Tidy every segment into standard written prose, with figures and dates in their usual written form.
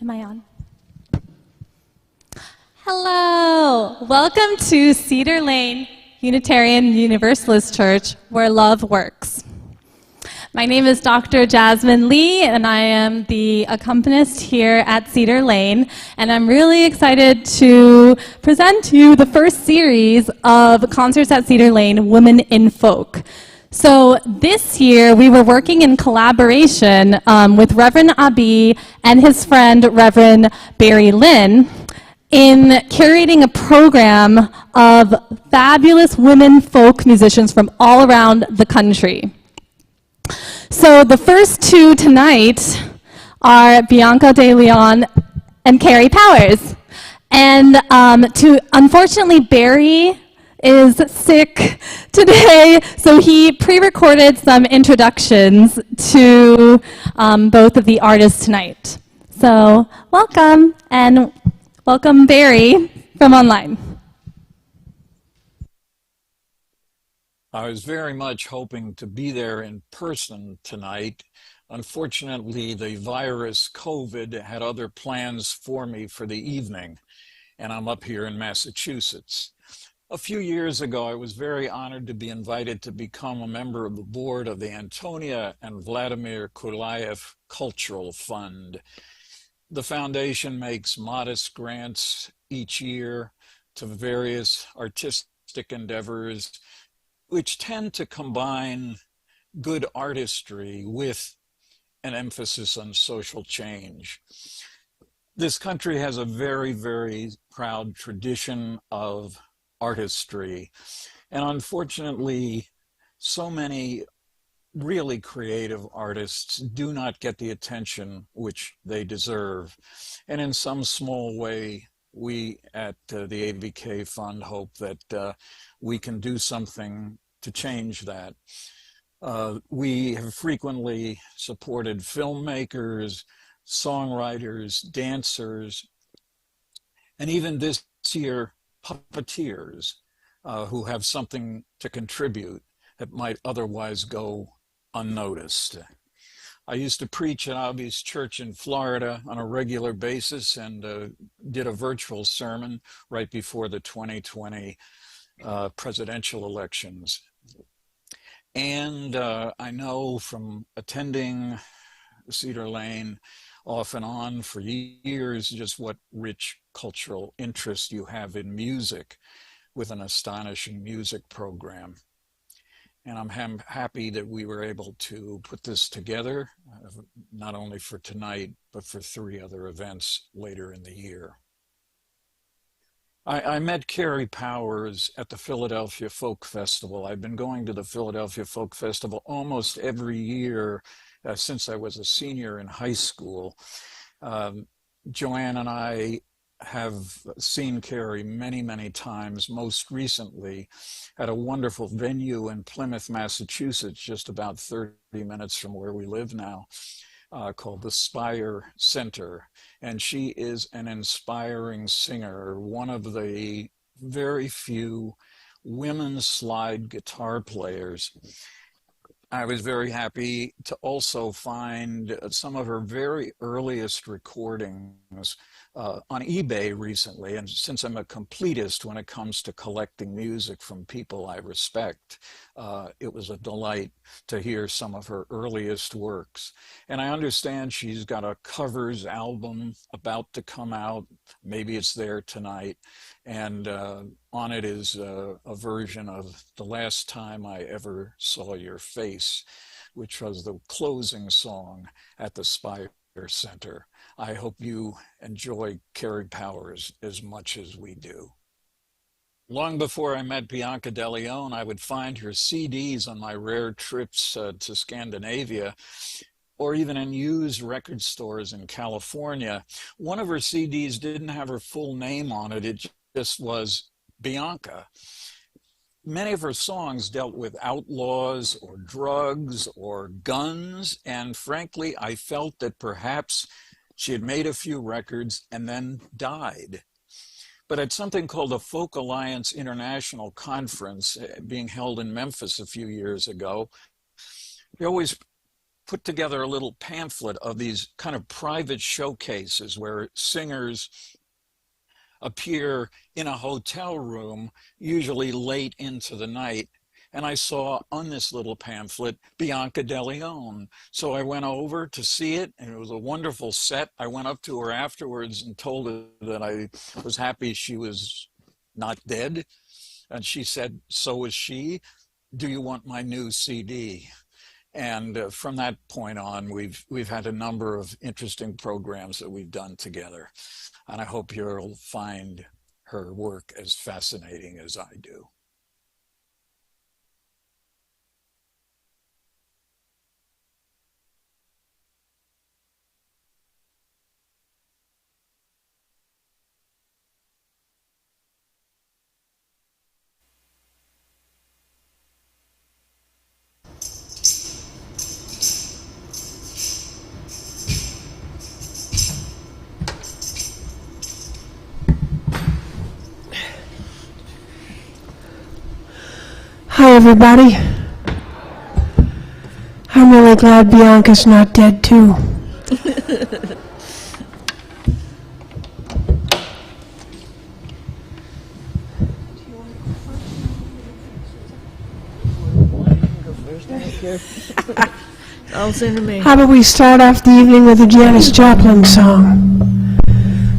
Am I on? Hello! Welcome to Cedar Lane Unitarian Universalist Church, where love works. My name is Dr. Jasmine Lee, and I am the accompanist here at Cedar Lane, and I'm really excited to present to you the first series of concerts at Cedar Lane, Women in Folk. So this year, we were working in collaboration with Reverend Abi and his friend, Reverend Barry Lynn, in curating a program of fabulous women folk musicians from all around the country. So the first two tonight are Bianca de Leon and Kerri Powers. And unfortunately, Barry is sick today, so he pre-recorded some introductions to both of the artists tonight. So welcome, and welcome Barry from online. I was very much hoping to be there in person tonight. Unfortunately, the virus COVID had other plans for me for the evening, and I'm up here in Massachusetts. A few years ago, I was very honored to be invited to become a member of the board of the Antonia and Vladimir Kulaev Cultural Fund. The foundation makes modest grants each year to various artistic endeavors, which tend to combine good artistry with an emphasis on social change. This country has a very, very proud tradition of artistry, and unfortunately, so many really creative artists do not get the attention which they deserve. And in some small way, we at the AVK Fund hope that we can do something to change that. We have frequently supported filmmakers, songwriters, dancers, and even this year, puppeteers who have something to contribute that might otherwise go unnoticed. I used to preach at Abi's church in Florida on a regular basis and did a virtual sermon right before the 2020 presidential elections. And I know from attending Cedar Lane off and on for years just what rich cultural interest you have in music with an astonishing music program. And I'm happy that we were able to put this together, not only for tonight, but for 3 other events later in the year. I met Kerri Powers at the Philadelphia Folk Festival. I've been going to the Philadelphia Folk Festival almost every year since I was a senior in high school. Joanne and I have seen Kerri many, many times, most recently at a wonderful venue in Plymouth, Massachusetts, just about 30 minutes from where we live now, called the Spire Center. And she is an inspiring singer, one of the very few women slide guitar players. I was very happy to also find some of her very earliest recordings on eBay recently. And since I'm a completist when it comes to collecting music from people I respect, it was a delight to hear some of her earliest works. And I understand she's got a covers album about to come out. Maybe it's there tonight. And on it is a version of The Last Time I Ever Saw Your Face, which was the closing song at the Spire Center. I hope you enjoy Kerri Powers as much as we do. Long before I met Bianca de Leon, I would find her CDs on my rare trips to Scandinavia, or even in used record stores in California. One of her CDs didn't have her full name on it. It just was Bianca. Many of her songs dealt with outlaws or drugs or guns, and frankly, I felt that perhaps she had made a few records and then died. But at something called the Folk Alliance International Conference being held in Memphis a few years ago, they always put together a little pamphlet of these kind of private showcases where singers appear in a hotel room, usually late into the night. And I saw on this little pamphlet Bianca de Leon. So I went over to see it, and it was a wonderful set. I went up to her afterwards and told her that I was happy she was not dead. And she said, so was she. Do you want my new CD? And from that point on, we've had a number of interesting programs that we've done together. And I hope you'll find her work as fascinating as I do. Hi, everybody. I'm really glad Bianca's not dead, too. All sing to me. How about we start off the evening with a Janis Joplin song?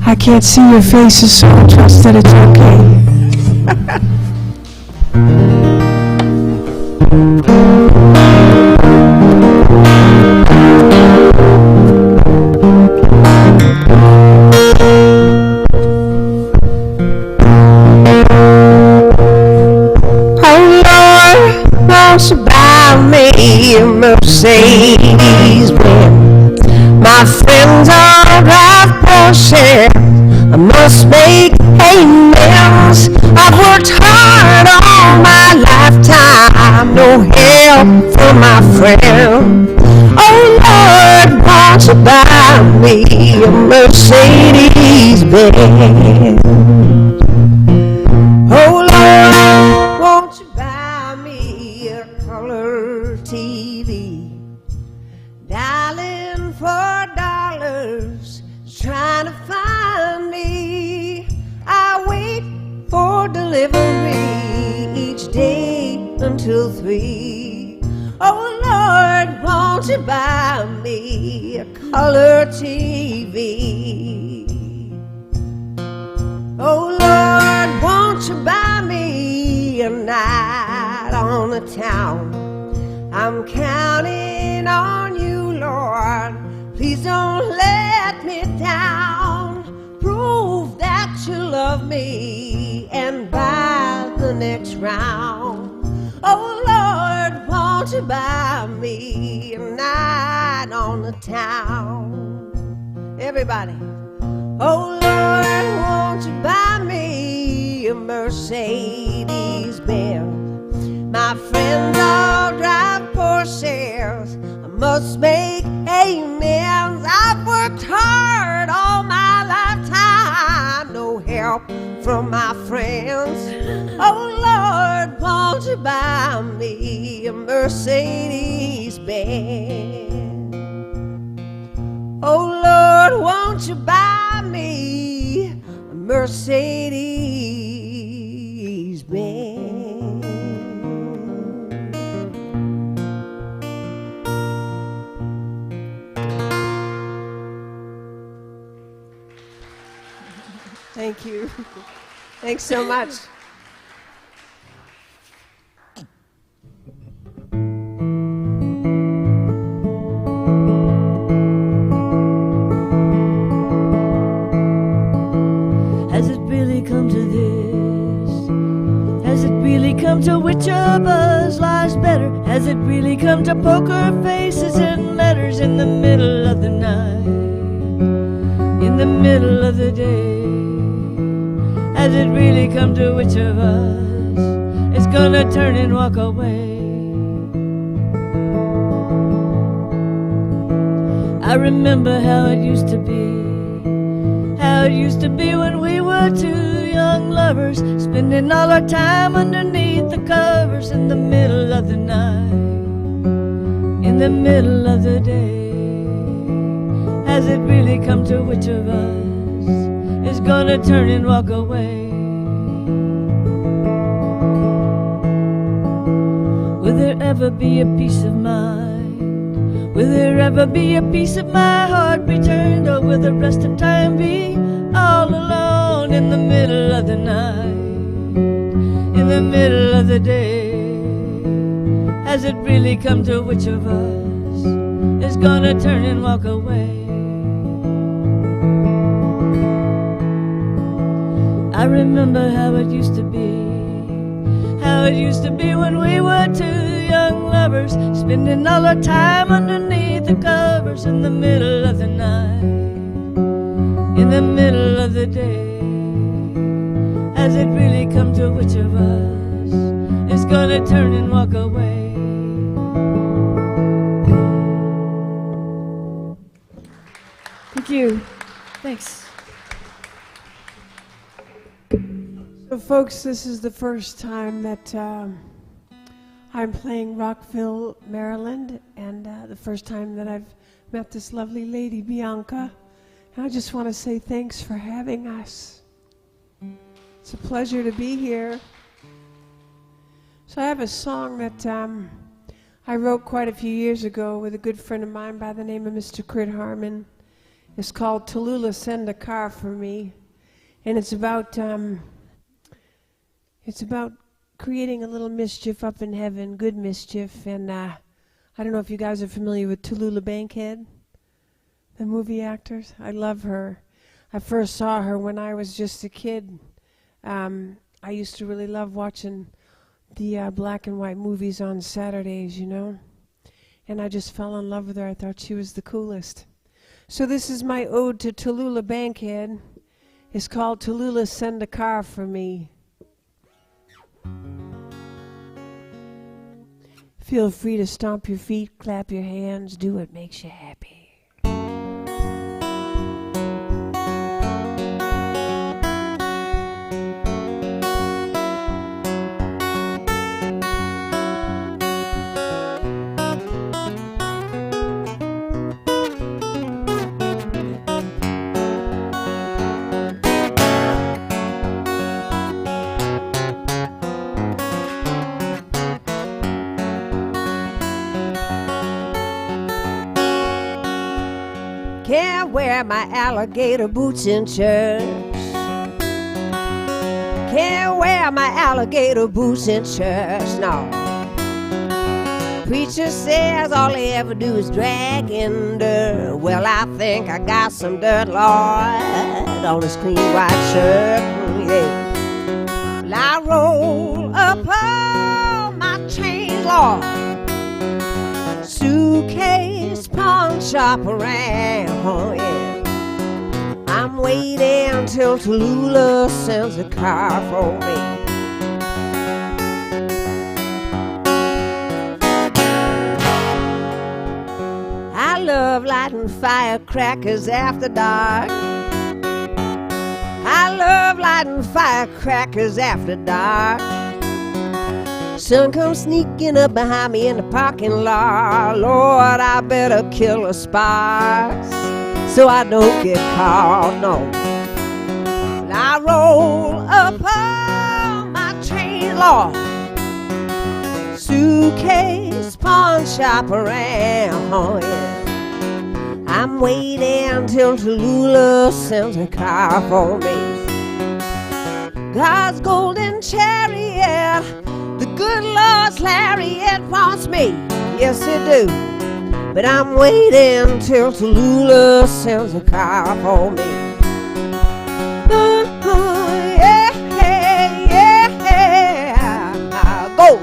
I can't see your faces, so I trust that it's okay. Mercedes Benz. My friends all drive Porsche. I must make amends. I've worked hard all my lifetime, no help from my friend. Oh Lord, won't you buy me a Mercedes Benz? Oh Lord, won't you buy me a color TV? Dialing for dollars, trying to find me. I wait for delivery each day until 3. Oh Lord, won't you buy me a color TV? Oh Lord, won't you buy me a night on the town? I'm counting on you, Lord. Please don't let me down. Prove that you love me and buy the next round. Oh Lord, won't you buy me a night on the town? Everybody. Oh Lord, won't you buy me a Mercedes Benz? My friends all drive Porsches. I must make amends. I've worked hard all my lifetime, no help from my friends. Oh Lord, won't you buy me a Mercedes Benz? Oh Lord, won't you buy me a Mercedes Benz? Thank you. Thanks so much. Has it really come to this? Has it really come to which of us lies better? Has it really come to poker faces and letters in the middle of the night, in the middle of the day? Has it really come to which of us is gonna turn and walk away? I remember how it used to be, how it used to be when we were two young lovers, spending all our time underneath the covers in the middle of the night, in the middle of the day? Has it really come to which of us is gonna turn and walk away? Will there ever be a peace of mind? Will there ever be a piece of my heart returned? Or will the rest of time be all alone in the middle of the night, in the middle of the day? Has it really come to which of us is gonna turn and walk away? I remember how it used to be, how it used to be when we were two young lovers, spending all our time underneath the covers in the middle of the night, in the middle of the day. Has it really come to which of us is gonna turn and walk away? Thank you. Thanks. So folks, this is the first time that I'm playing Rockville, Maryland, and the first time that I've met this lovely lady, Bianca. And I just want to say thanks for having us. It's a pleasure to be here. So I have a song that I wrote quite a few years ago with a good friend of mine by the name of Mr. Crit Harmon. It's called Tallulah, Send a Car for Me. And it's about creating a little mischief up in heaven, good mischief. And I don't know if you guys are familiar with Tallulah Bankhead, the movie actors. I love her. I first saw her when I was just a kid. I used to really love watching the black and white movies on Saturdays, you know. And I just fell in love with her. I thought she was the coolest. So this is my ode to Tallulah Bankhead. It's called Tallulah, Send a Car for Me. Feel free to stomp your feet, clap your hands, do what makes you happy. Can't wear my alligator boots in church. Can't wear my alligator boots in church, no. Preacher says all they ever do is drag in dirt. Well, I think I got some dirt, Lord, on this clean white shirt, yeah. Well, I roll up all my chains, Lord. Suitcase, pawn shop around, yeah. I'm waiting till Tallulah sends a car for me. I love lighting firecrackers after dark. I love lighting firecrackers after dark. Sun comes sneaking up behind me in the parking lot. Lord, I better kill the sparks so I don't get caught, no. But I roll up all my chains, Lord. Suitcase, pawn shop around, yeah. I'm waiting till Tallulah sends a car for me. God's golden chariot, the good Lord's lariat wants me, yes it do. But I'm waiting till Tallulah sends a car for me. Yeah, yeah, go.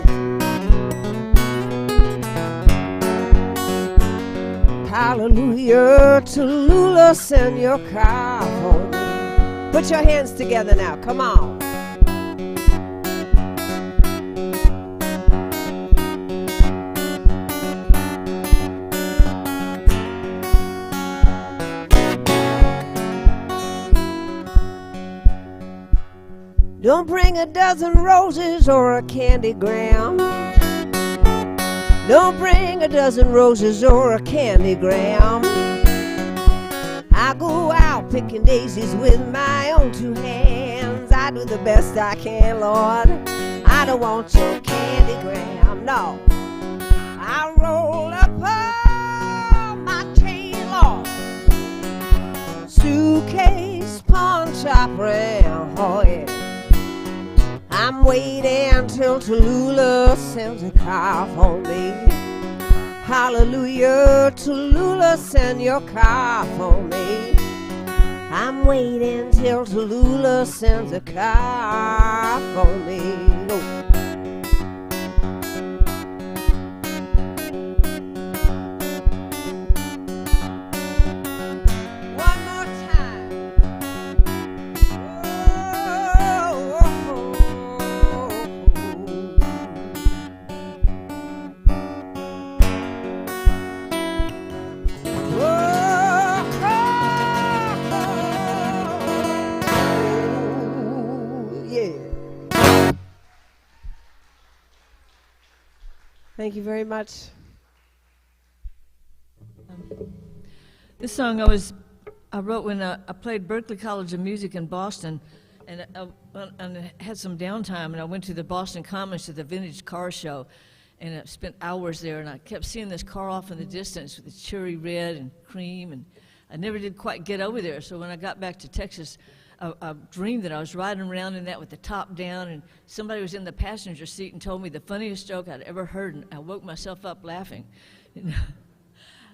Hallelujah, Tallulah, send your car for me. Put your hands together now, come on. Don't bring a dozen roses or a candy gram. Don't bring a dozen roses or a candygram. I go out picking daisies with my own two hands. I do the best I can, Lord. I don't want your candygram, no. I roll up my chain, Lord. Suitcase, pawn shop, round, oh yeah. I'm waiting till Tallulah sends a car for me. Hallelujah, Tallulah, send your car for me. I'm waiting till Tallulah sends a car for me. Oh. Thank you very much. This song I wrote when I played Berklee College of Music in Boston, and I had some downtime, and I went to the Boston Commons to the vintage car show, and I spent hours there, and I kept seeing this car off in the distance with the cherry red and cream, and I never did quite get over there. So when I got back to Texas, I dreamed that I was riding around in that with the top down, and somebody was in the passenger seat and told me the funniest joke I'd ever heard, and I woke myself up laughing. And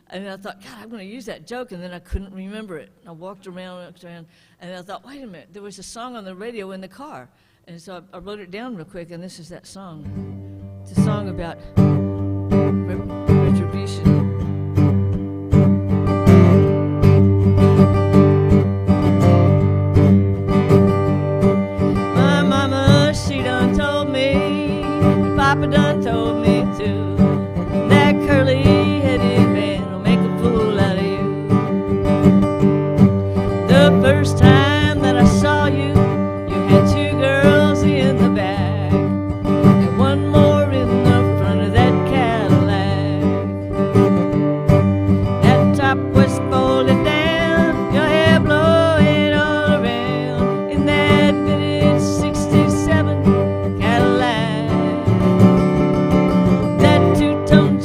I thought, God, I'm going to use that joke, and then I couldn't remember it. I walked around, and I thought, wait a minute, there was a song on the radio in the car. And so I wrote it down real quick, and this is that song. It's a song about retribution. Papa done told me to. That curly-headed man will make a fool out of you. The first time that I saw you, you had two girls in the back and one more in the front of that Cadillac. That top was folded down, your hair blowing all around in that vintage '67 Cadillac.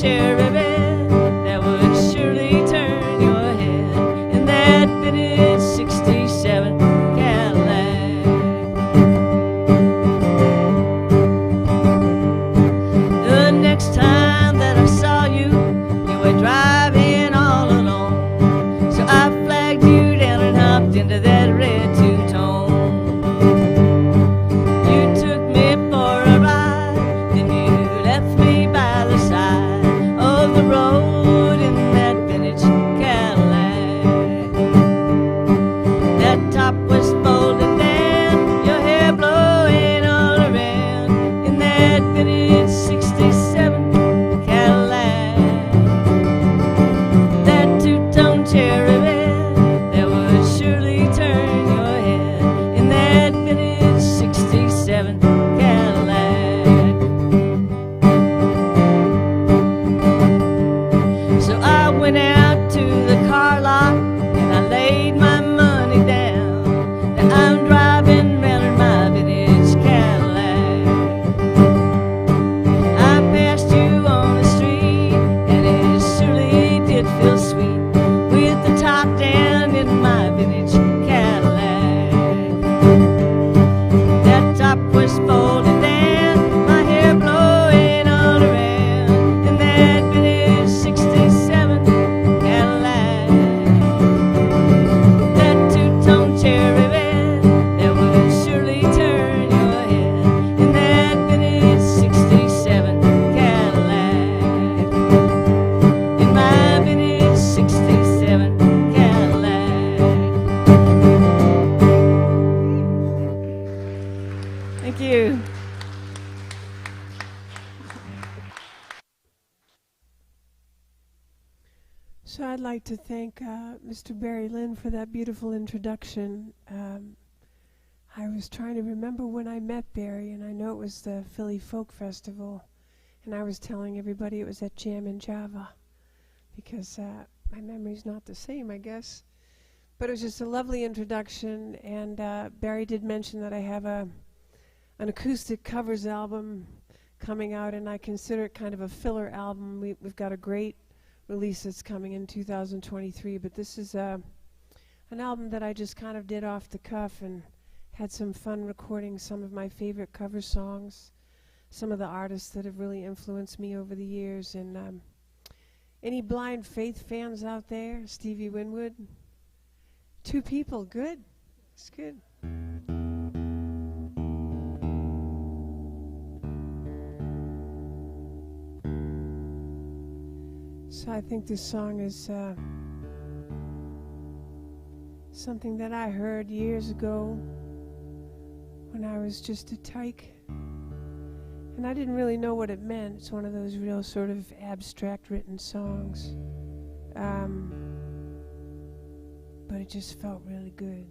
Cherry red that would surely turn your head in that vintage '67 Cadillac. The next time that I saw you, you were driving all alone. So I flagged you down and hopped into that red two-tone. You took me for a ride, then you left me by the side of the road in that vintage Cadillac. That top was folded down, your hair blowing all around in that vintage '67 Cadillac. That two-tone cherry red that would surely turn your head in that vintage '67 Cadillac. So I went out to the car lot and I laid my money down. Now I'm driving round in my vintage Cadillac. I passed you on the street and it surely did feel sweet with the top down in my vintage Cadillac. That top was folded down, my hair blowing all around in that vintage '67 Cadillac. That two-tone cherry red that would surely turn your head in that vintage '67 Cadillac. In my vintage '67 Cadillac. Thank you. So I'd like to thank Mr. Barry Lynn for that beautiful introduction. I was trying to remember when I met Barry, and I know it was the Philly Folk Festival And I was telling everybody it was at Jam in Java because my memory's not the same, I guess. But it was just a lovely introduction, and Barry did mention that I have an acoustic covers album coming out, and I consider it kind of a filler album. We've got a great release that's coming in 2023, but this is an album that I just kind of did off the cuff and had some fun recording some of my favorite cover songs, some of the artists that have really influenced me over the years. And any Blind Faith fans out there? Stevie Winwood? 2 people, good. It's good. So I think this song is something that I heard years ago when I was just a tyke. And I didn't really know what it meant. It's one of those real sort of abstract written songs. But it just felt really good.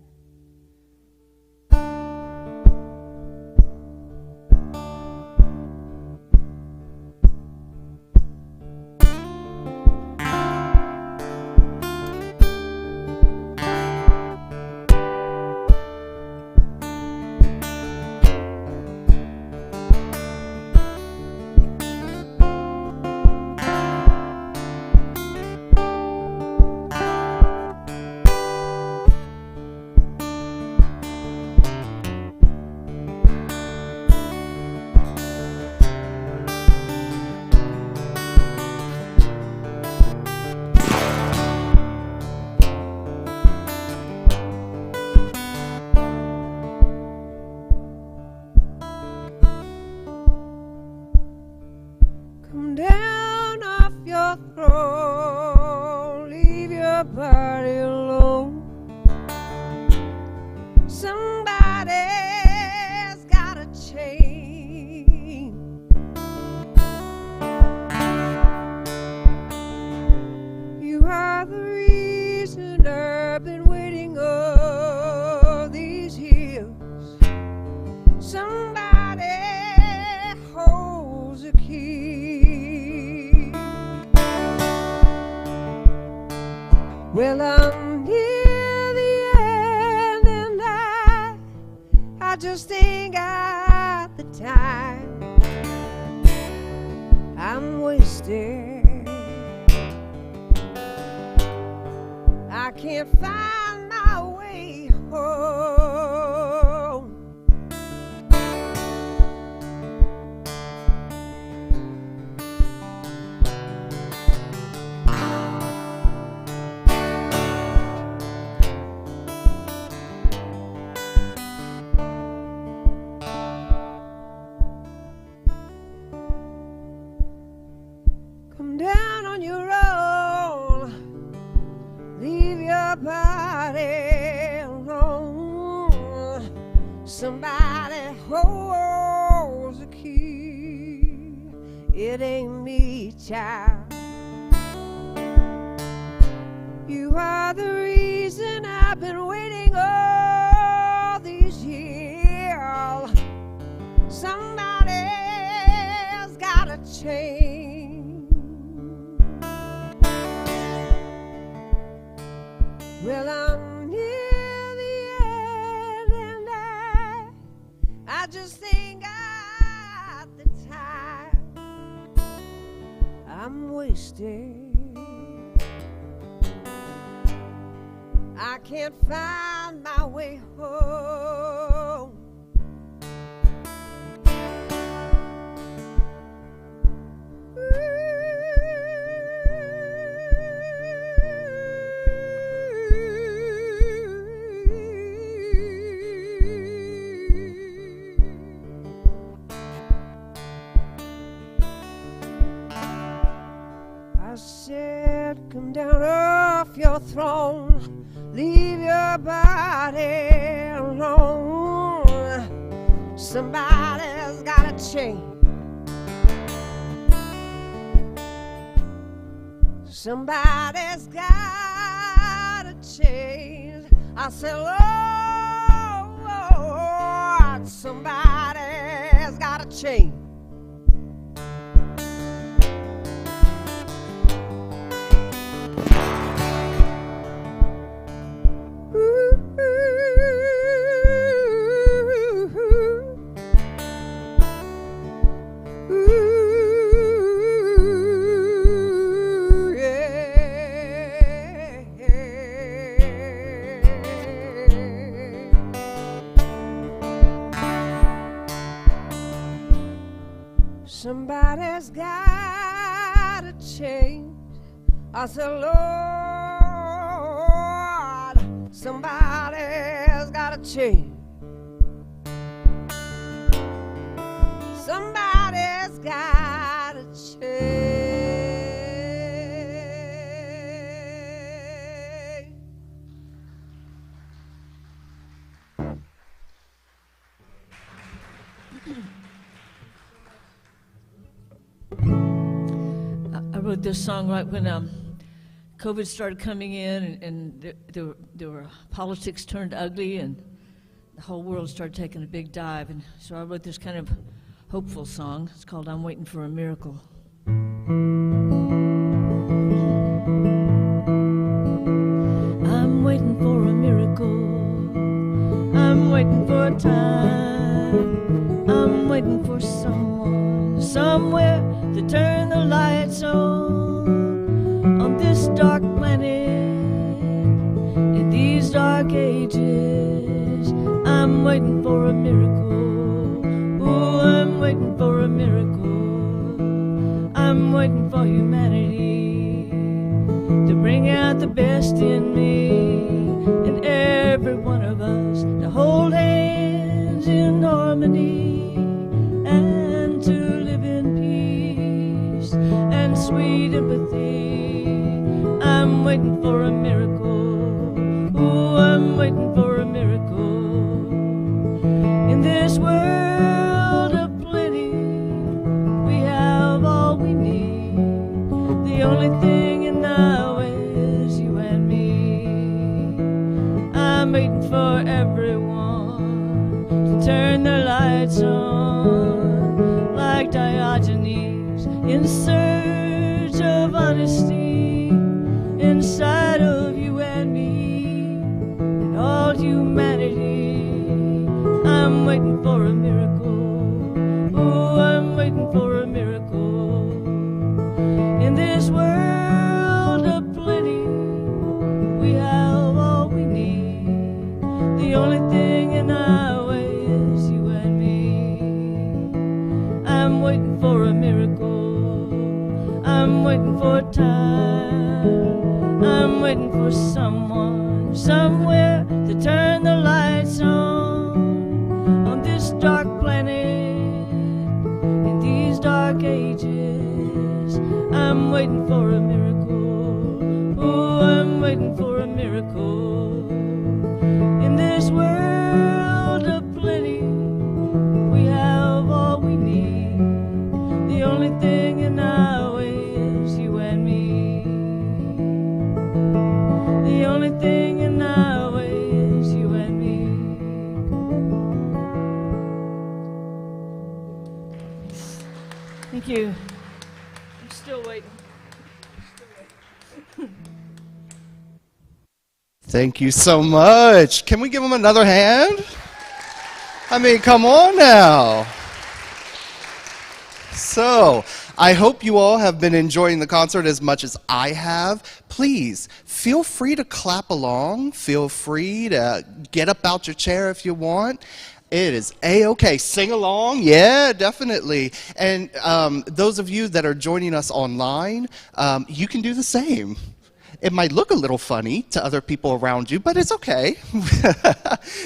Well, I'm near the end, and I just ain't got the time. I'm wasted. I can't find my way home. Come down on your own, leave your body alone. Somebody holds the key. It ain't me, child. You are the reason I've been waiting all these years. Somebody's gotta change. Well, I'm near the end, and I just ain't got the time. I'm wasted. I can't find my way home. I said, come down off your throne, leave your body alone. Somebody's got a change. Somebody's got a change. I said, Lord, somebody's got a change. Somebody's got to change. I said, Lord, somebody's got to change. Somebody's got to change. I wrote this song right when COVID started coming in, and there were politics turned ugly, and the whole world started taking a big dive. And so I wrote this kind of hopeful song. It's called "I'm Waiting for a Miracle." I'm waiting for a miracle. I'm waiting for a time. I'm waiting for someone, somewhere to turn the lights on this dark planet, in these dark ages. I'm waiting for a miracle. Oh, I'm waiting for a miracle. I'm waiting for humanity to bring out the best in me and every one of us, to hold hands in harmony and to live in peace and sweet empathy. I'm waiting for a miracle. Oh, I'm waiting for a miracle. In this world of plenty, we have all we need. The only thing in our way is you and me. I'm waiting for everyone to turn their lights on, like Diogenes, in search of honesty inside of you and me and all humanity. I'm waiting for a miracle. Oh, I'm waiting for a miracle. In this world of plenty, we have all we need. The only thing in our way is you and me. I'm waiting for a miracle. I'm waiting for time. I'm waiting for someone, somewhere to turn the lights on this dark planet, in these dark ages. I'm waiting for a miracle. Oh, I'm waiting for a miracle. In this world of plenty, we have all we need. The only thing in our way is you and me. The only thing in our way is you and me. Thank you. I'm still waiting. Thank you so much. Can we give them another hand? I mean, come on now. So, I hope you all have been enjoying the concert as much as I have. Please, feel free to clap along. Feel free to get up out your chair if you want. It is A-okay. Sing along. Yeah, definitely. And those of you that are joining us online, you can do the same. It might look a little funny to other people around you, but it's okay.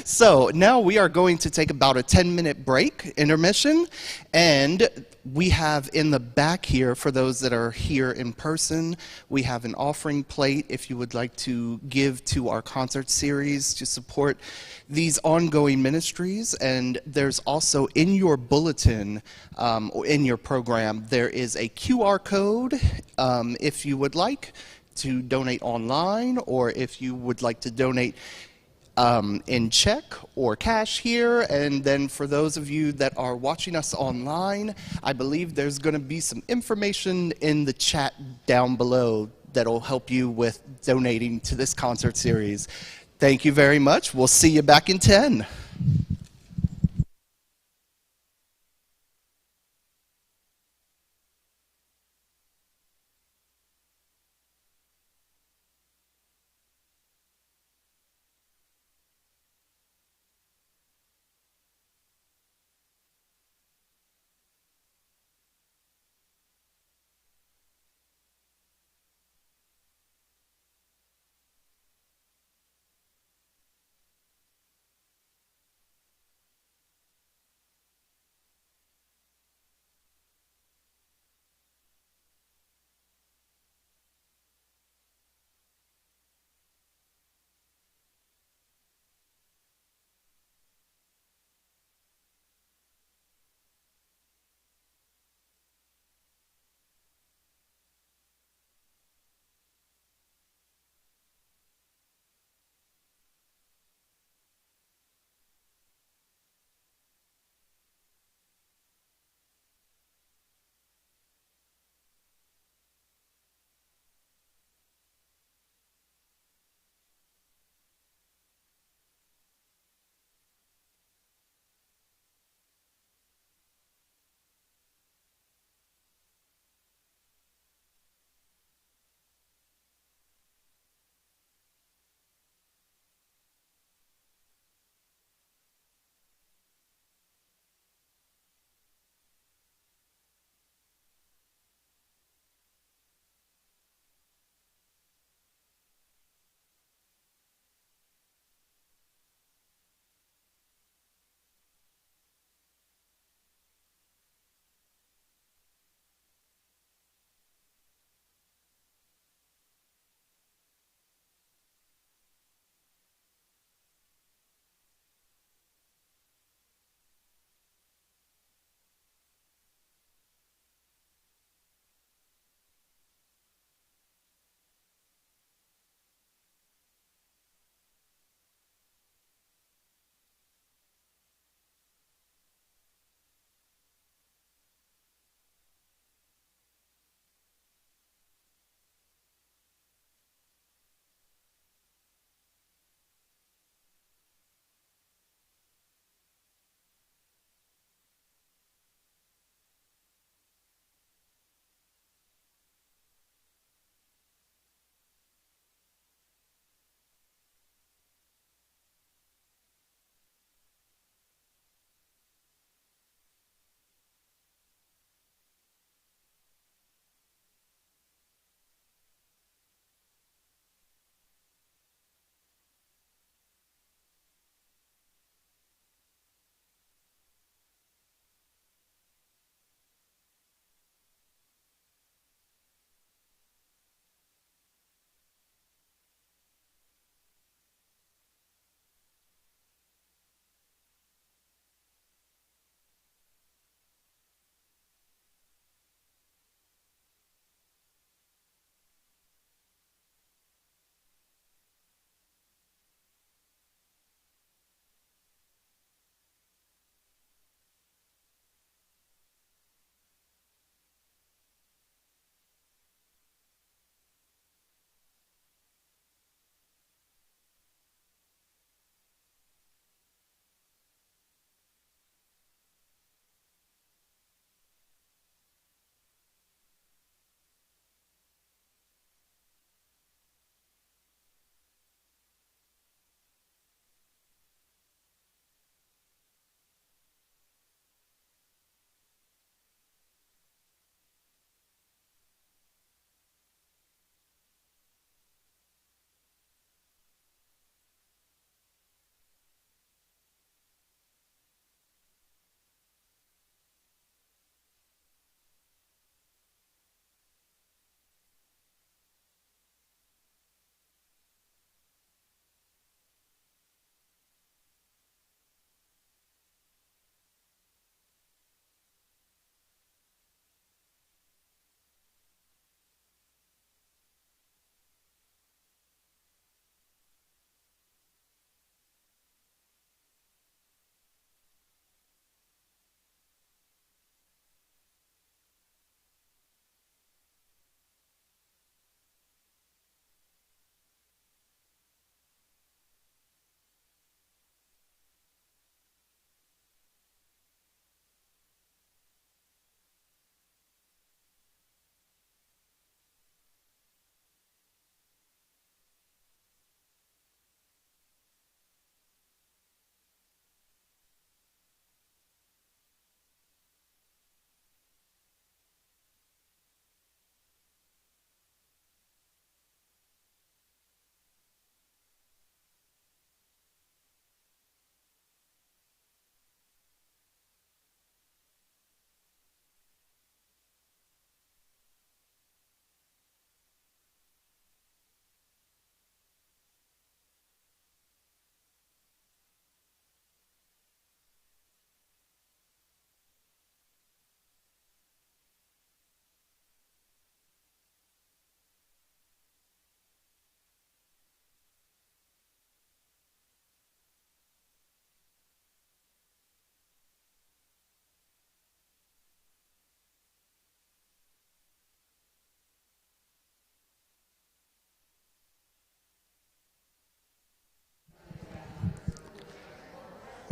So now we are going to take about a 10-minute break, intermission, and we have in the back here, for those that are here in person, we have an offering plate if you would like to give to our concert series to support these ongoing ministries. And there's also in your bulletin, or in your program, there is a QR code if you would like to donate online, or if you would like to donate in check or cash here. And then for those of you that are watching us online, I believe there's going to be some information in the chat down below that'll help you with donating to this concert series. Thank you very much. We'll see you back in 10.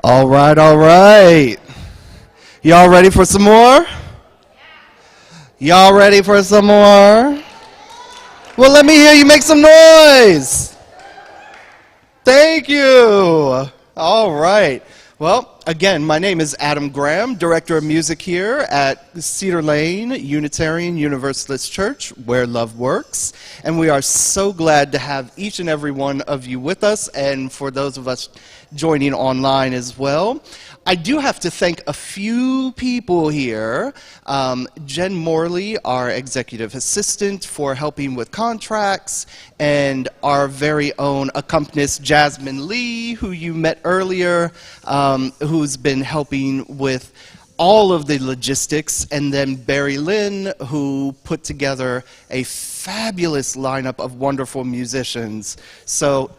All right, all right. Y'all ready for some more? Y'all ready for some more? Well, let me hear you make some noise. Thank you. All right. Well, again, my name is Adam Graham, Director of Music here at Cedar Lane Unitarian Universalist Church, where love works. And we are so glad to have each and every one of you with us, and for those of us joining online as well. I do have to thank a few people here. Jen Morley, our executive assistant, for helping with contracts, and our very own accompanist Jasmine Lee, who you met earlier, who's been helping with all of the logistics, and then Barry Lynn, who put together a fabulous lineup of wonderful musicians. So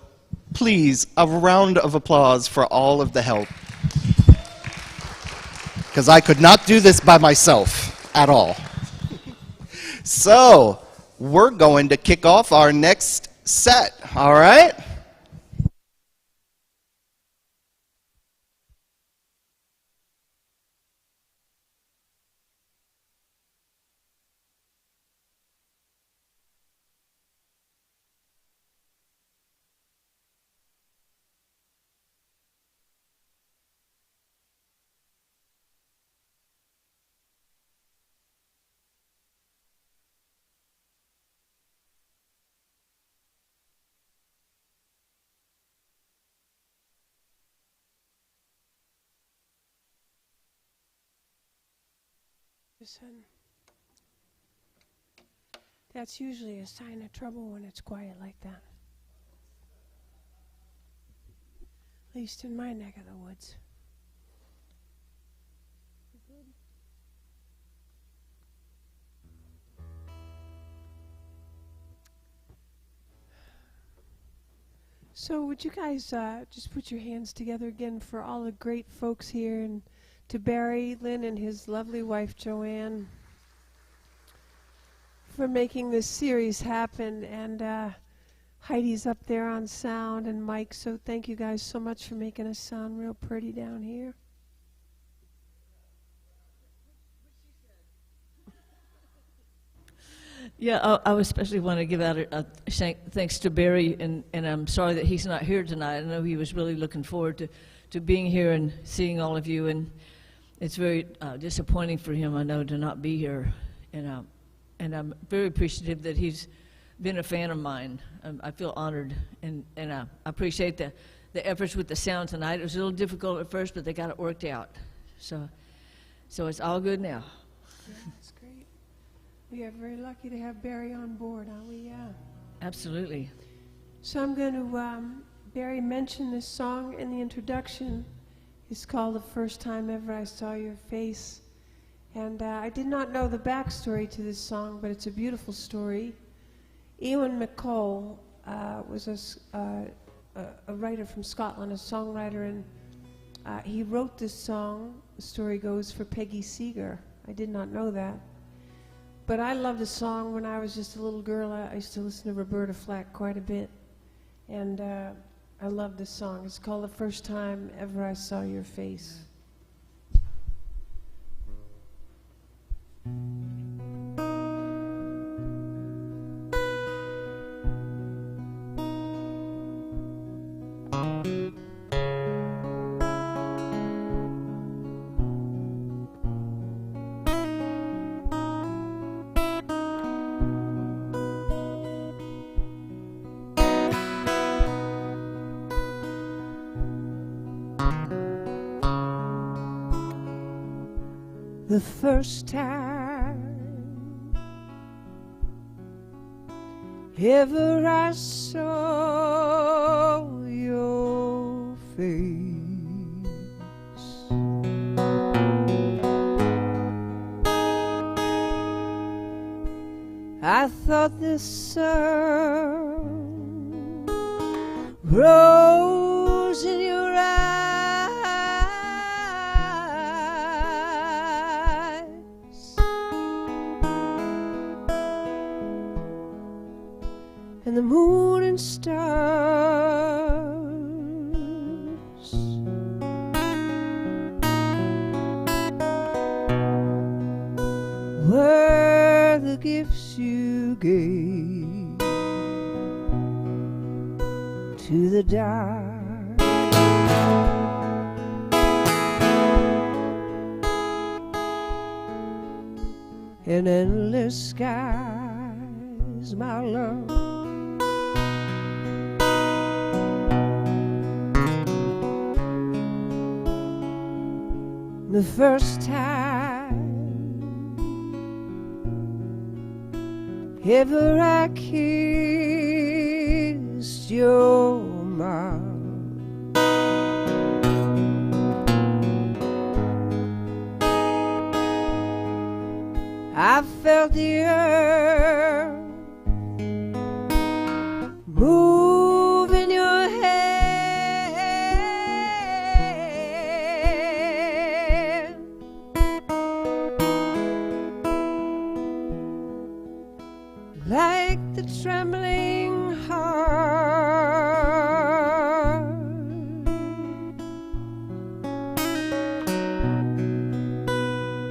please, a round of applause for all of the help, because I could not do this by myself at all. So we're going to kick off our next set, all right? That's usually a sign of trouble when it's quiet like that. At least in my neck of the woods. So would you guys just put your hands together again for all the great folks here, and to Barry Lynn and his lovely wife Joanne for making this series happen, and Heidi's up there on sound, and Mike, so thank you guys so much for making us sound real pretty down here. Yeah, I would especially want to give out a thanks to Barry, and I'm sorry that he's not here tonight. I know he was really looking forward to being here and seeing all of you, and it's very disappointing for him, I know, to not be here. And I'm very appreciative that he's been a fan of mine. I feel honored, and I appreciate the efforts with the sound tonight. It was a little difficult at first, but they got it worked out. So it's all good now. Yeah, that's great. We are very lucky to have Barry on board, aren't we? Yeah. Absolutely. So I'm going to, Barry mentioned this song in the introduction. It's called The First Time Ever I Saw Your Face. And I did not know the backstory to this song, but it's a beautiful story. Ewan McCall was a writer from Scotland, a songwriter, and he wrote this song, the story goes, for Peggy Seeger. I did not know that. But I loved the song when I was just a little girl. I used to listen to Roberta Flack quite a bit. And I love this song. It's called The First Time Ever I Saw Your Face. The first time ever I saw your face, I thought the sun rose in your eyes, and the moon and stars gifts you gave to the dark. In endless skies, my love, the first time ever I kissed your mouth, I felt the earth move in your hand, like the trembling heart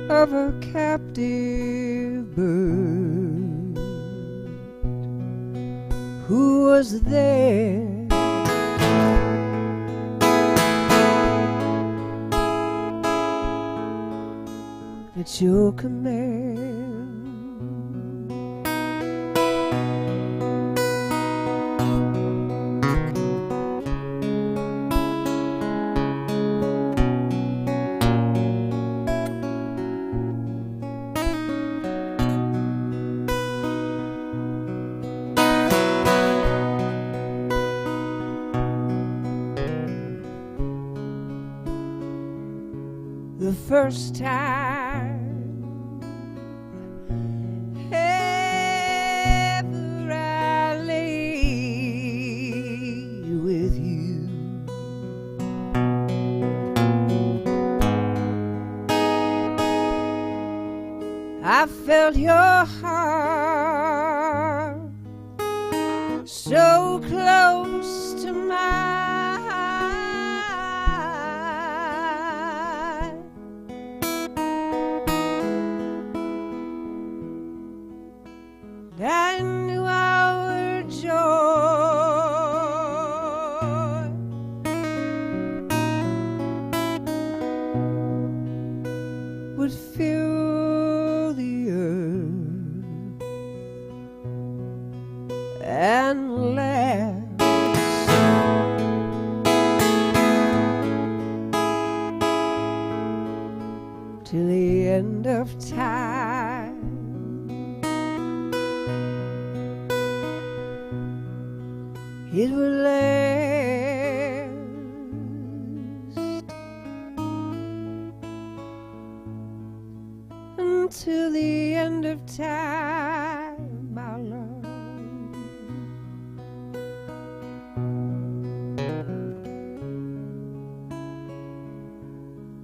of a captive bird who was there at your command. The first time ever I lay with you, I felt your heart so close to mine. I knew our joy would fill the earth and last till the end of time. It would last until the end of time, my love.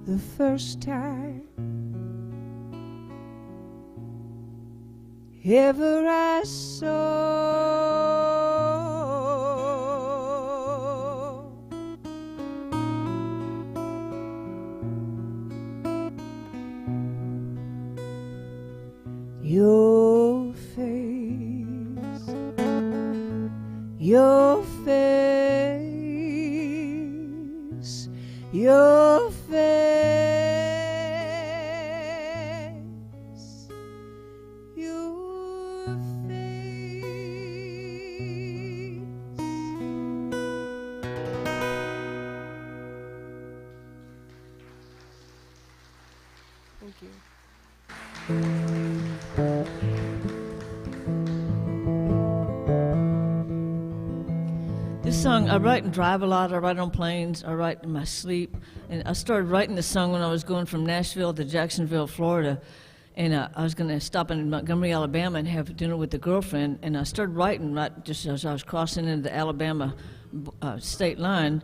The first time ever I saw your face, your face, your face, your face. Thank you. This song, I write and drive a lot. I write on planes. I write in my sleep. And I started writing this song when I was going from Nashville to Jacksonville, Florida. And I was going to stop in Montgomery, Alabama, and have dinner with a girlfriend. And I started writing right just as I was crossing into the Alabama state line.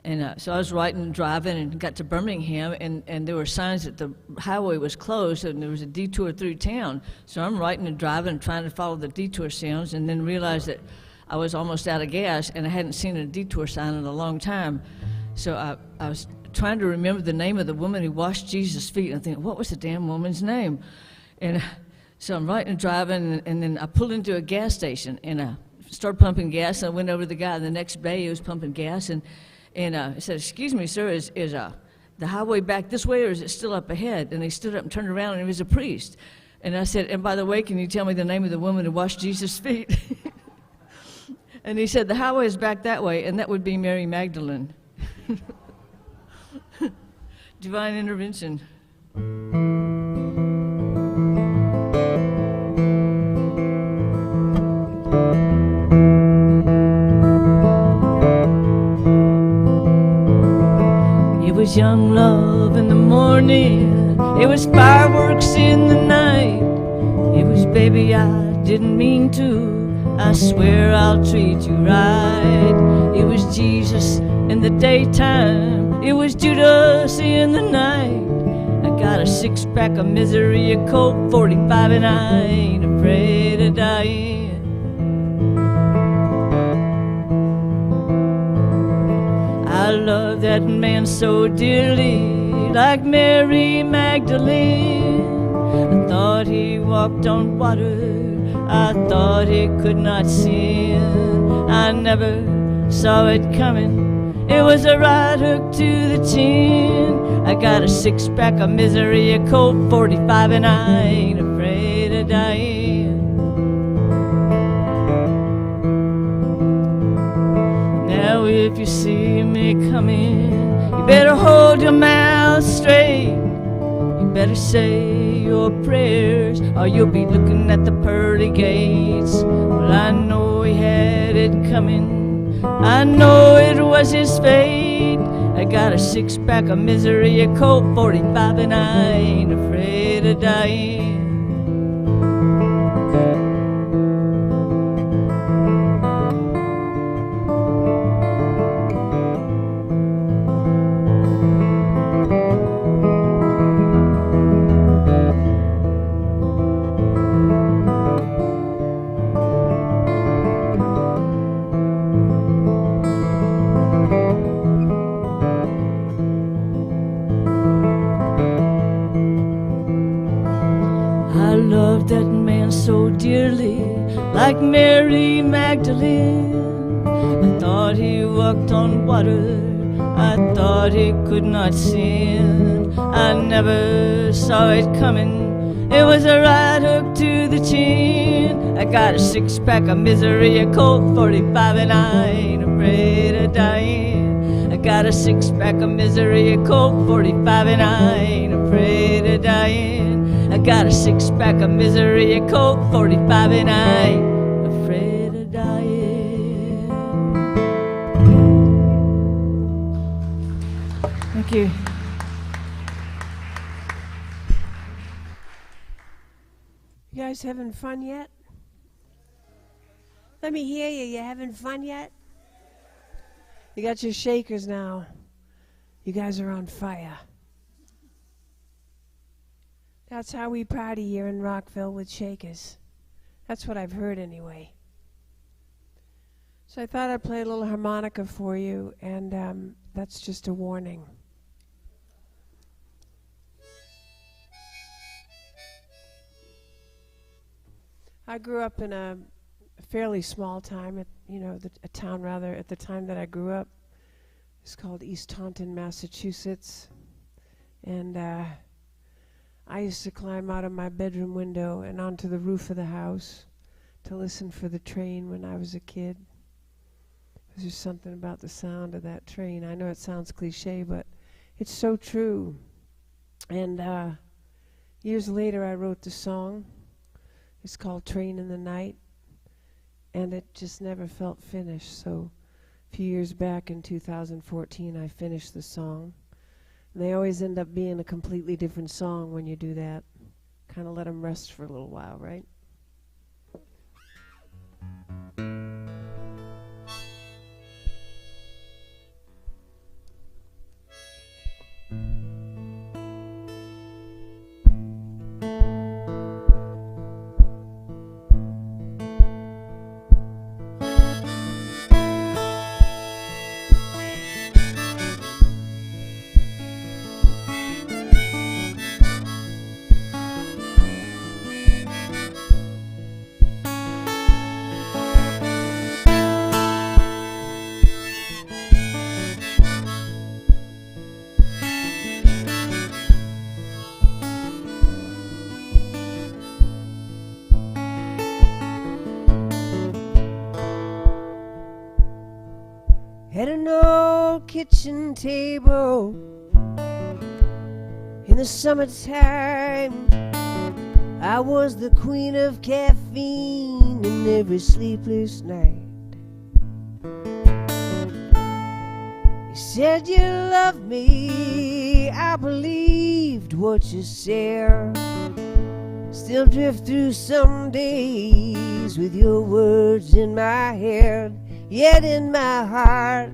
And so I was writing and driving and got to Birmingham, and there were signs that the highway was closed and there was a detour through town. So I'm writing and driving and trying to follow the detour sounds, and then realized that I was almost out of gas and I hadn't seen a detour sign in a long time. So I was trying to remember the name of the woman who washed Jesus' feet, and I think, what was the damn woman's name? And So I'm right and driving, and then I pulled into a gas station, and I started pumping gas. And I went over to the guy the next bay who was pumping gas, and I said, "Excuse me, sir, is the highway back this way, or is it still up ahead?" And he stood up and turned around, and he was a priest. And I said, "And by the way, can you tell me the name of the woman who washed Jesus' feet?" And he said, "The highway is back that way, and that would be Mary Magdalene." Divine intervention. It was young love in the morning, it was fireworks in the night, it was baby I didn't mean to, I swear I'll treat you right. It was Jesus in the daytime, it was Judas in the night. I got a six-pack of misery, a Colt 45, and I ain't afraid of dying. I love that man so dearly, like Mary Magdalene. I thought he walked on water, I thought he could not sin. I never saw it coming, it was a right hook to the chin. I got a six-pack of misery, a Colt 45, and I ain't afraid of dying. Now if you see me coming, you better hold your mouth straight. You better say your prayers, or you'll be looking at the pearly gates. Well, I know he had it coming, I know it was his fate. I got a six-pack of misery, a Colt 45, and I ain't afraid of dying. That man so dearly, like Mary Magdalene. I thought he walked on water, I thought he could not sin. I never saw it coming, it was a right hook to the chin. I got a six-pack of misery, a Colt 45, and I ain't afraid of dying. I got a six-pack of misery, a Colt 45, and I ain't afraid of dying. I got a six-pack of misery, a Colt 45, and I ain't afraid of dying. Thank you. You guys having fun yet? Let me hear you. You having fun yet? You got your shakers now. You guys are on fire. That's how we party here in Rockville with shakers. That's what I've heard anyway. So I thought I'd play a little harmonica for you, and that's just a warning. I grew up in a fairly small town, a town rather, at the time that I grew up. It's called East Taunton, Massachusetts. And I used to climb out of my bedroom window and onto the roof of the house to listen for the train when I was a kid. There's just something about the sound of that train. I know it sounds cliche, but it's so true. And years later, I wrote the song. It's called Train in the Night, and it just never felt finished. So a few years back in 2014, I finished the song. And they always end up being a completely different song when you do that. Kind of let them rest for a little while, right? kitchen table in the summertime. I was the queen of caffeine in every sleepless night. You said you loved me, I believed what you said. Still drift through some days with your words in my head. Yet in my heart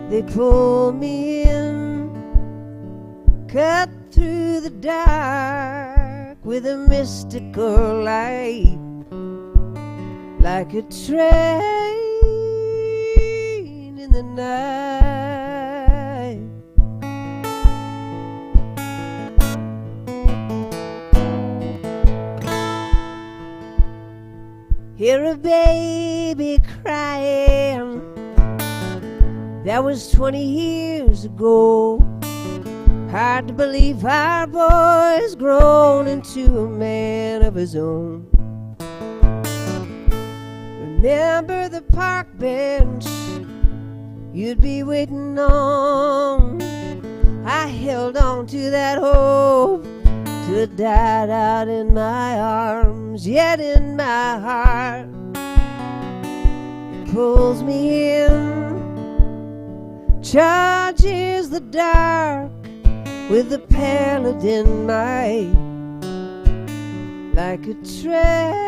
they pull me in, cut through the dark with a mystical light, like a train in the night. Hear a baby crying, that was 20 years ago. Hard to believe our boy's grown into a man of his own. Remember the park bench you'd be waiting on. I held on to that hope till it died out in my arms. Yet in my heart it pulls me in, charges the dark with the paladin might, like a train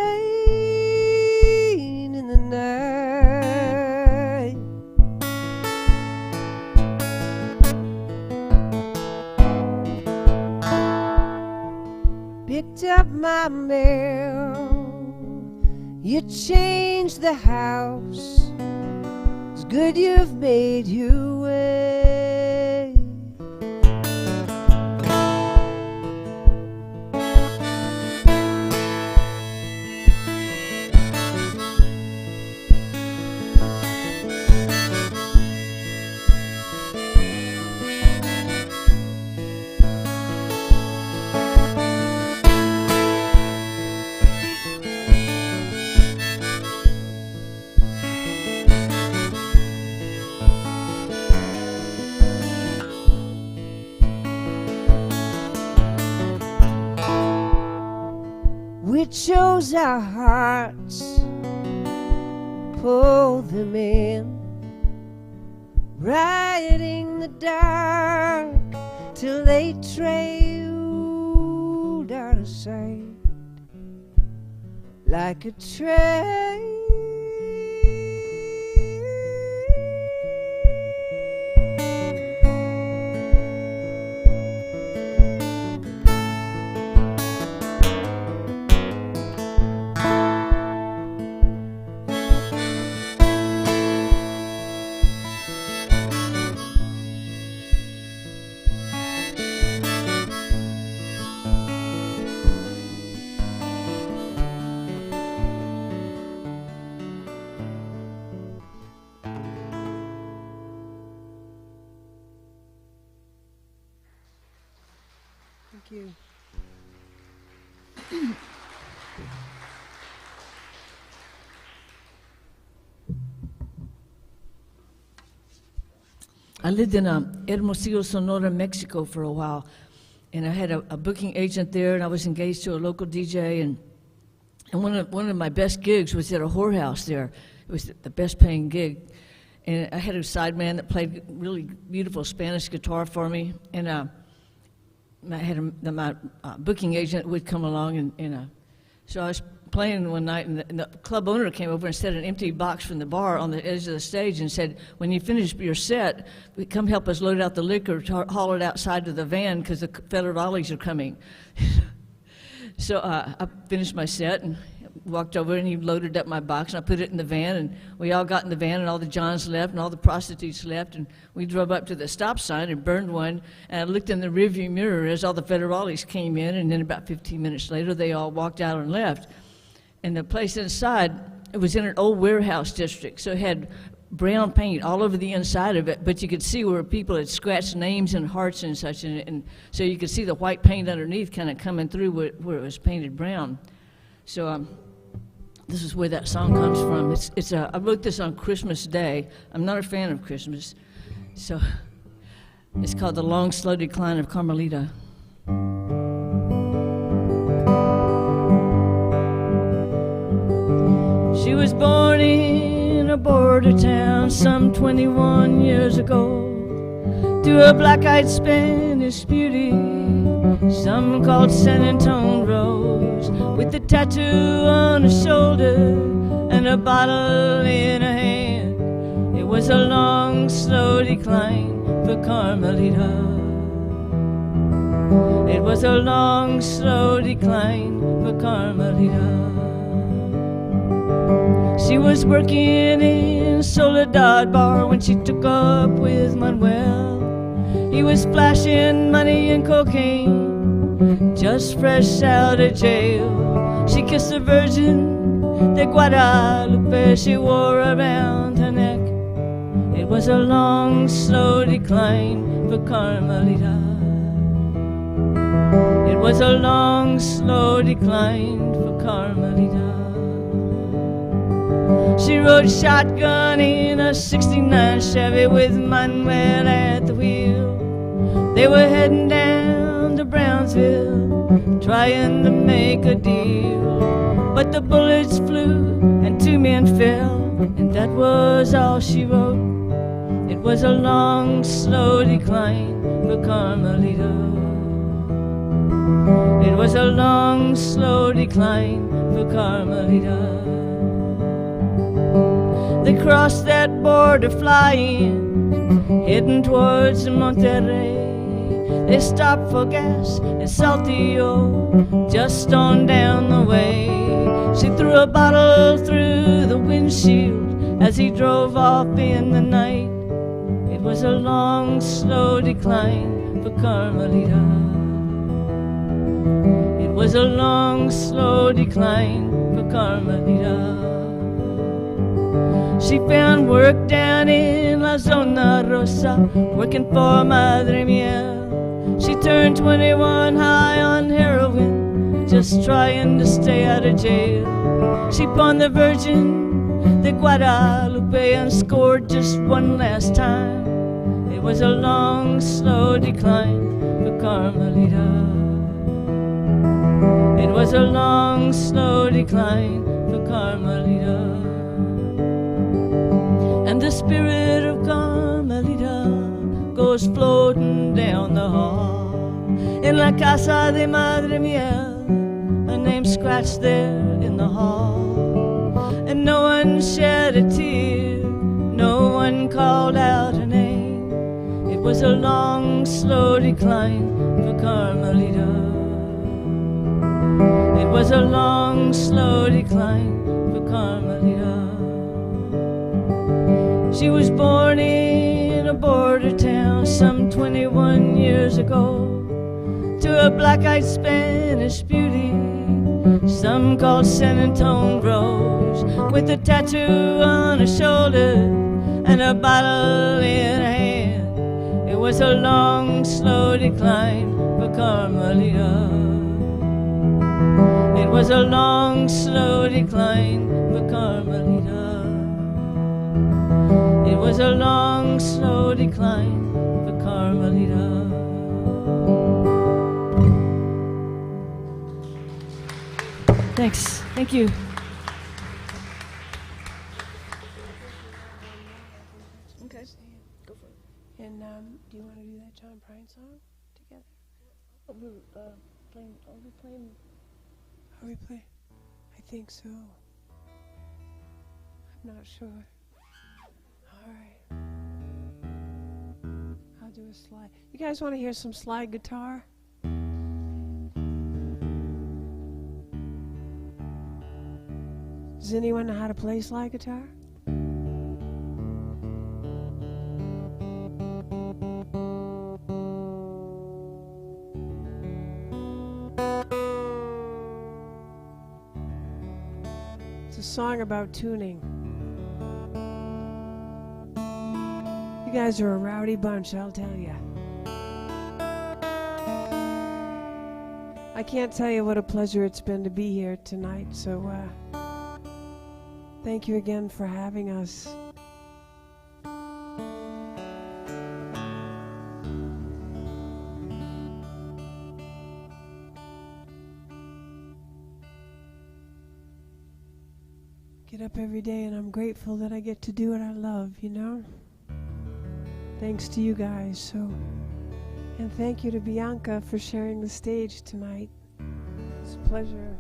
in the night. Picked up my mail, you changed the house. It's good you've made your way. We chose our hearts, pull them in, riding the dark till they trailed out of sight, like a train. Thank you. I lived in Hermosillo, Sonora, Mexico for a while, and I had a booking agent there, and I was engaged to a local DJ, and one of my best gigs was at a whorehouse there. It was the best paying gig, and I had a sideman that played really beautiful Spanish guitar for me, and I had my booking agent would come along, and so I was playing one night, and the club owner came over and set an empty box from the bar on the edge of the stage and said, when you finish your set, come help us load out the liquor, haul it outside to the van because the federales are coming. So I finished my set and walked over, and he loaded up my box, and I put it in the van, and we all got in the van, and all the Johns left, and all the prostitutes left, and we drove up to the stop sign and burned one, and I looked in the rearview mirror as all the federales came in, and then about 15 minutes later, they all walked out and left. And the place inside, it was in an old warehouse district, so it had brown paint all over the inside of it, but you could see where people had scratched names and hearts and such, and so you could see the white paint underneath kind of coming through where it was painted brown. So this is where that song comes from. I wrote this on Christmas Day. I'm not a fan of Christmas, So it's called The Long, Slow Decline of Carmelita. She was born in a border town some 21 years ago to a black-eyed Spanish beauty, some called San Antonio Rose, with a tattoo on her shoulder and a bottle in her hand. It was a long, slow decline for Carmelita. It was a long, slow decline for Carmelita. She was working in Soledad Bar when she took up with Manuel. He was flashing money and cocaine, just fresh out of jail. She kissed the Virgin de Guadalupe she wore around her neck. It was a long, slow decline for Carmelita. It was a long, slow decline for Carmelita. She rode shotgun in a 69 Chevy with Manuel at the wheel. They were heading down to Brownsville, trying to make a deal. But the bullets flew and 2 men fell, and that was all she wrote. It was a long, slow decline for Carmelita. It was a long, slow decline for Carmelita. They crossed that border flying, heading towards Monterrey. They stopped for gas at Saltillo, just on down the way. She threw a bottle through the windshield as he drove off in the night. It was a long, slow decline for Carmelita. It was a long, slow decline for Carmelita. She found work down in La Zona Rosa, working for Madre Mia. She turned 21 high on heroin, just trying to stay out of jail. She pawned the Virgin de Guadalupe and scored just one last time. It was a long, slow decline for Carmelita. It was a long, slow decline for Carmelita. And the spirit of Carmelita goes floating down the hall in La Casa de Madre Mia, a name scratched there in the hall. And no one shed a tear, no one called out her name. It was a long, slow decline for Carmelita. It was a long, slow decline for Carmelita. She was born in a border town some 21 years ago to a black-eyed Spanish beauty, some called San Antonio Rose, with a tattoo on her shoulder and a bottle in her hand. It was a long, slow decline for Carmelita. It was a long, slow decline for Carmelita. It was a long, slow decline for Carmelita. Thanks. Thank you. Okay. Go for it. And do you want to do that John Prine song together? Are we playing? Are we play? I think so. I'm not sure. All right. I'll do a slide. You guys want to hear some slide guitar? Does anyone know how to play slide guitar? It's a song about tuning. You guys are a rowdy bunch, I'll tell you. I can't tell you what a pleasure it's been to be here tonight, so thank you again for having us. get up every day and I'm grateful that I get to do what I love, you know? Thanks to you guys, so. And thank you to Bianca for sharing the stage tonight. It's a pleasure.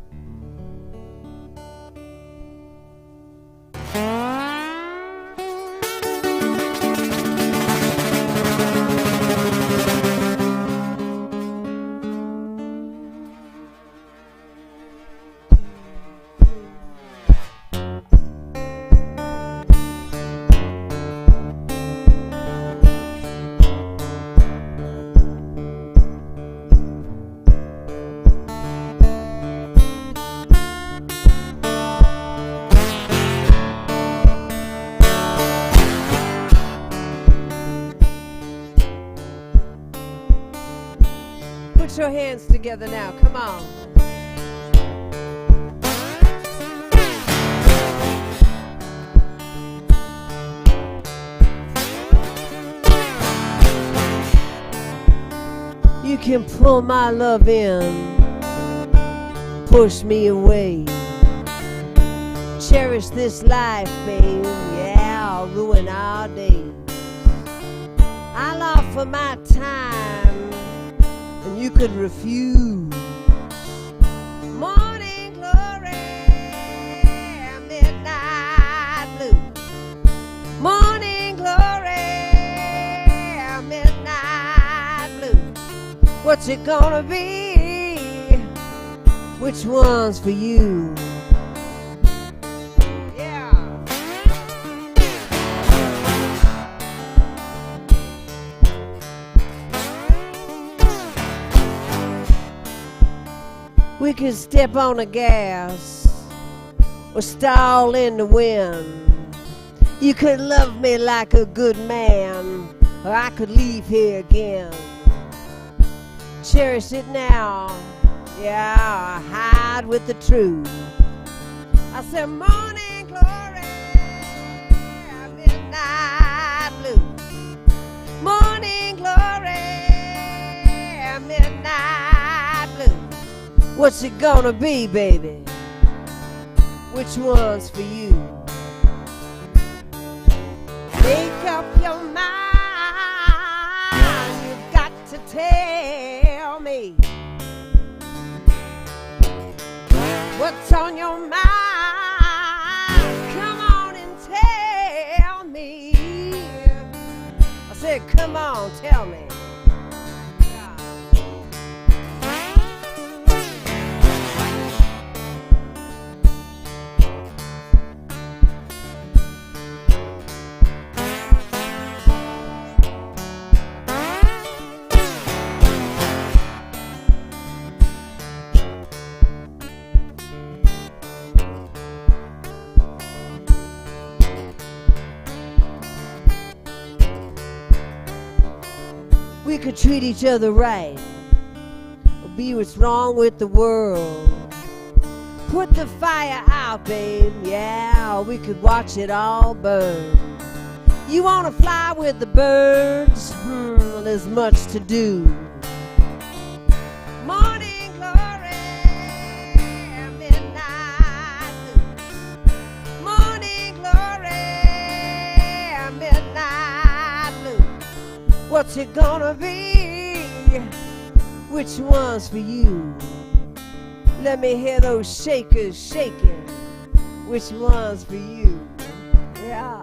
Put your hands together now, come on. You can pull my love in, push me away. Cherish this life, babe, yeah, I'll ruin our days. I'll offer my time, and you could refuse. Morning glory, midnight blue. Morning glory, midnight blue. What's it gonna be? Which one's for you? We could step on the gas or stall in the wind. You could love me like a good man, or I could leave here again. Cherish it now, yeah, hide with the truth. I said morning glory, midnight blue. Morning glory, midnight blue. What's it gonna be, baby? Which one's for you? Make up your mind, you've got to tell me what's on your mind. Come on and tell me. I said, come on, tell me. We could treat each other right, or be what's wrong with the world. Put the fire out, babe, yeah, we could watch it all burn. You wanna fly with the birds? Well, there's much to do. Morning glory, midnight blue. Morning glory, midnight blue. What's it gonna be? Which one's for you? Let me hear those shakers shaking. Which one's for you? Yeah.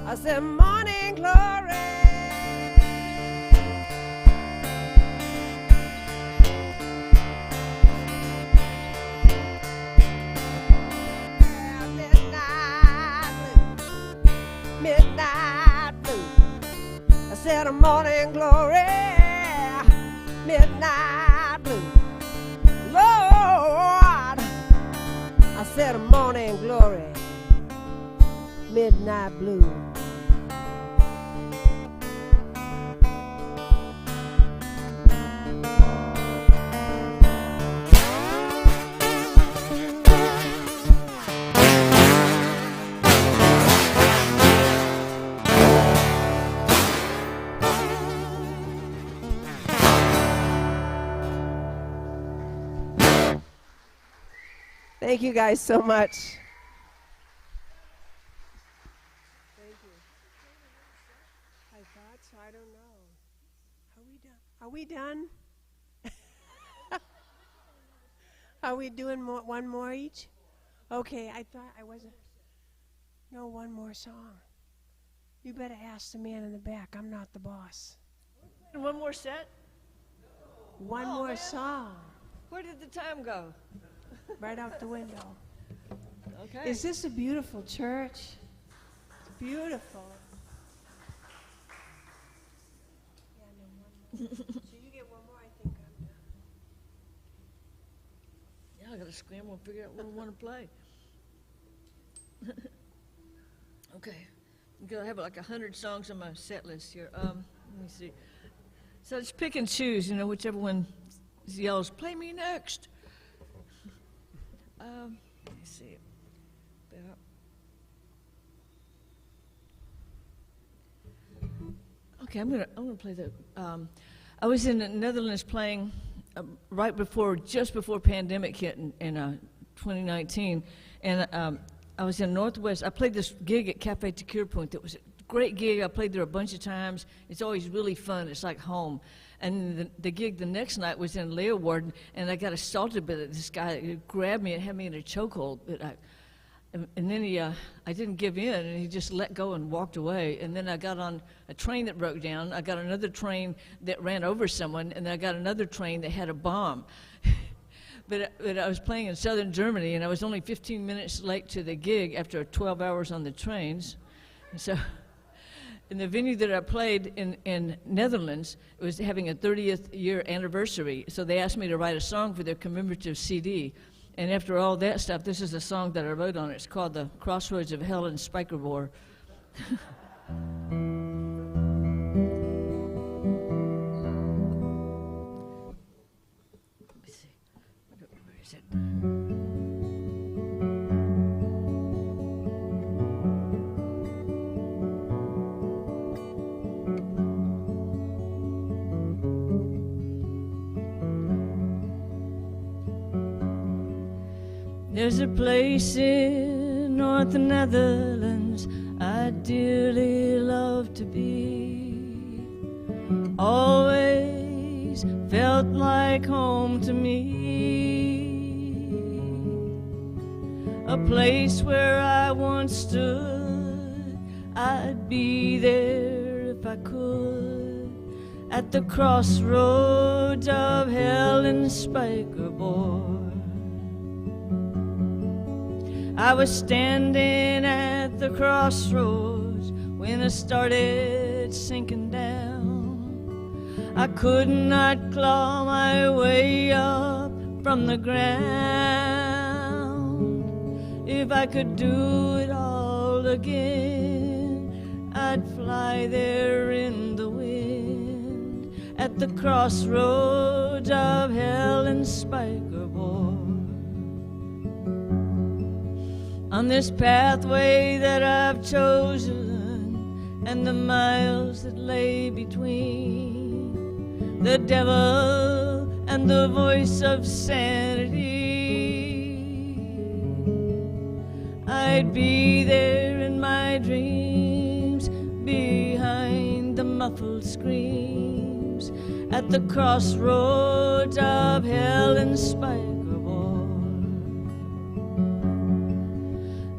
I said morning glory. Midnight blue. I said a morning glory, midnight blue. Lord, I said a morning glory, midnight blue. Thank you guys so much. Thank you. I thought so. I don't know. Are we done? Are we doing one more each? Okay, I thought I wasn't. No, one more song. You better ask the man in the back. I'm not the boss. And one more set? One more song. Where did the time go? Right out the window. Okay. Is this a beautiful church? It's beautiful. Yeah, no, one more. So you get one more, I think I'm done. Yeah, I gotta scramble and figure out what I want to play. Okay. I'm gonna have like 100 songs on my set list here. Let me see. So just pick and choose, whichever one yells, play me next. Let me see. Okay, I'm gonna play the. I was in the Netherlands playing just before pandemic hit in 2019, and I was in Northwest. I played this gig at Cafe Tekeerpunt. It was a great gig. I played there a bunch of times. It's always really fun. It's like home. And the gig the next night was in Leeuwarden, and I got assaulted by this guy who grabbed me and had me in a chokehold. And then I didn't give in, and he just let go and walked away. And then I got on a train that broke down. I got another train that ran over someone, and then I got another train that had a bomb. But I was playing in southern Germany, and I was only 15 minutes late to the gig after 12 hours on the trains. And so in the venue that I played in Netherlands, it was having a 30th year anniversary. So they asked me to write a song for their commemorative CD. And after all that stuff, this is a song that I wrote on it. It's called The Crossroads of Hell and Spijkerboor. There's a place in North Netherlands I'd dearly love to be. Always felt like home to me. A place where I once stood. I'd be there if I could. At the crossroads of hell and Spijkerboor. I was standing at the crossroads when I started sinking down. I could not claw my way up from the ground. If I could do it all again, I'd fly there in the wind at the crossroads of hell and Spijkerboor. On this pathway that I've chosen, and the miles that lay between, the devil and the voice of sanity, I'd be there in my dreams, behind the muffled screams, at the crossroads of hell and Spijkerboor.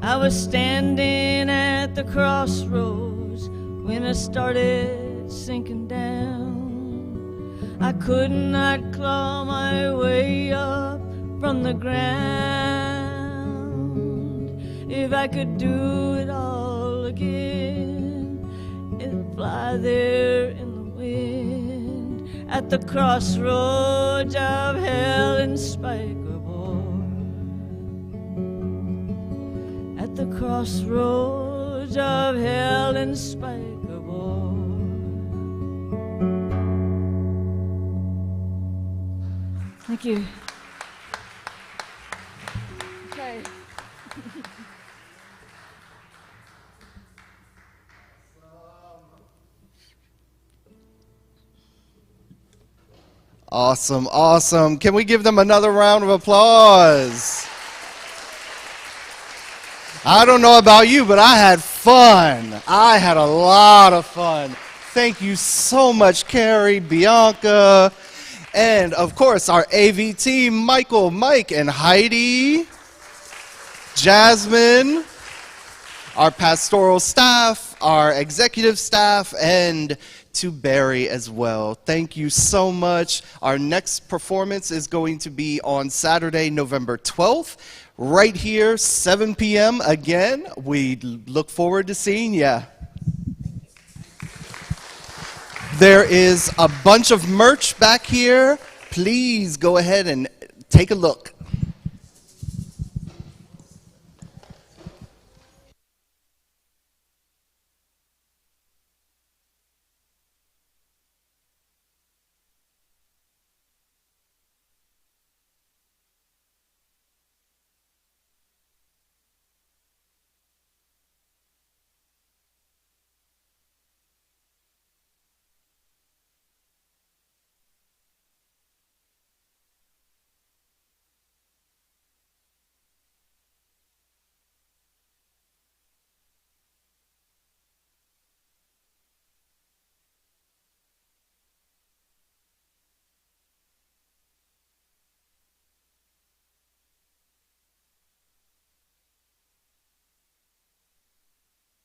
I was standing at the crossroads when I started sinking down. I could not claw my way up from the ground. If I could do it all again, it'd fly there in the wind at the crossroads of hell and Spijkerboor. At the crossroads of hell and Spijkerboor. Thank you. Okay. Awesome, awesome. Can we give them another round of applause? I don't know about you, but I had fun. I had a lot of fun. Thank you so much, Kerri, Bianca, and of course our AV team, Michael, Mike, and Heidi, Jasmine, our pastoral staff, our executive staff, and to Barry as well. Thank you so much. Our next performance is going to be on Saturday, November 12th, right here, 7 p.m. Again, we look forward to seeing ya. There is a bunch of merch back here. Please go ahead and take a look.